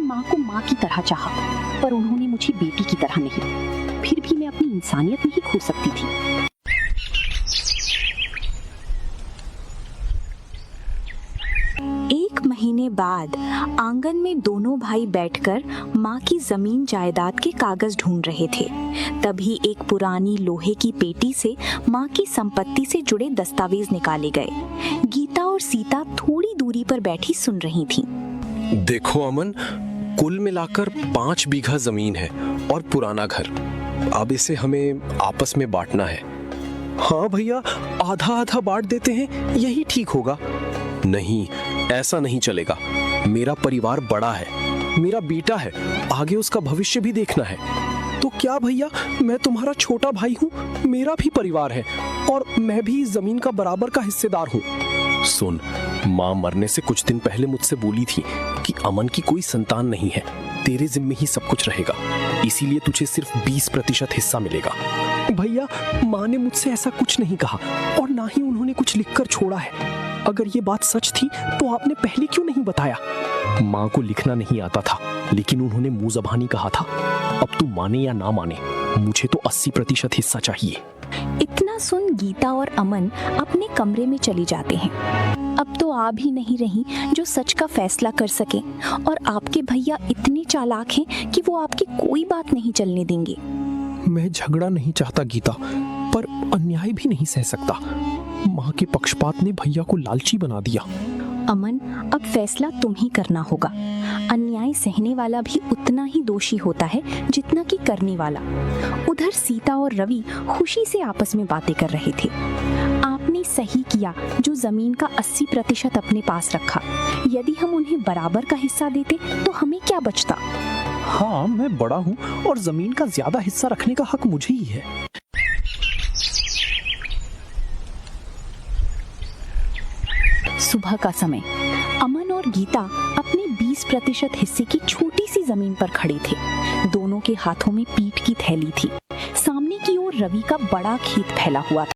माँ को माँ की तरह चाहा, पर उन्होंने मुझे बेटी की तरह नहीं। फिर भी मैं अपनी इंसानियत नहीं खो सकती थी। एक महीने बाद आंगन में दोनों भाई बैठकर माँ की जमीन जायदाद के कागज ढूंढ रहे थे। तभी एक पुरानी लोहे की पेटी से माँ की संपत्ति से जुड़े दस्तावेज निकाले गए। गीता और सीता थोड़ी दूरी पर बैठी सुन रही थीं। देखो अमन, कुल मिलाकर 5 बीघा जमीन है और पुराना घर। अब इसे हमें आपस में बांटना है। हाँ भैया, आधा आधा बांट देते हैं, यही ठीक होगा। नहीं, ऐसा नहीं चलेगा। मेरा परिवार बड़ा है, मेरा बेटा है, आगे उसका भविष्य भी देखना है। तो क्या भैया, मैं तुम्हारा छोटा भाई हूँ, मेरा भी परिवार है और मैं भी इस जमीन का बराबर का हिस्सेदार हूँ। सुन, माँ मरने से कुछ दिन पहले मुझसे बोली थी कि अमन की कोई संतान नहीं है, तेरे जिम्मे ही सब कुछ रहेगा, इसीलिए तुझे सिर्फ 20% हिस्सा मिलेगा। भैया, माँ ने मुझसे ऐसा कुछ नहीं कहा और ना ही उन्होंने कुछ लिखकर छोड़ा है। अगर ये बात सच थी तो आपने पहले क्यों नहीं बताया? माँ को लिखना नहीं आता था, लेकिन उन्होंने मुंह ज़बानी कहा था। अब तू माने या ना माने, मुझे तो 80% हिस्सा चाहिए। इतना सुन गीता और अमन अपने कमरे में चली जाते हैं। अब तो आ भी नहीं रही जो सच का फैसला कर सके, और आपके भैया इतने चालाक हैं कि वो आपकी कोई बात नहीं चलने देंगे। मैं झगड़ा नहीं चाहता गीता, पर अन्याय भी नहीं सह सकता। माँ के पक्षपात ने भैया को लालची बना दिया। अमन, अब फैसला तुम ही करना होगा। अन्याय सहने वाला भी उतना ही दोषी होता है जितना कि करने वाला। उधर सीता और रवि खुशी से आपस में बातें कर रहे थे। आपने सही किया जो जमीन का 80% अपने पास रखा। यदि हम उन्हें बराबर का हिस्सा देते तो हमें क्या बचता? हाँ, मैं बड़ा हूँ और जमीन का ज्यादा हिस्सा रखने का हक मुझे ही है। सुबह का समय। अमन और गीता अपने 20% हिस्से की छोटी सी जमीन पर खड़े थे। दोनों के हाथों में पीठ की थैली थी। सामने की ओर रवि का बड़ा खेत फैला हुआ था।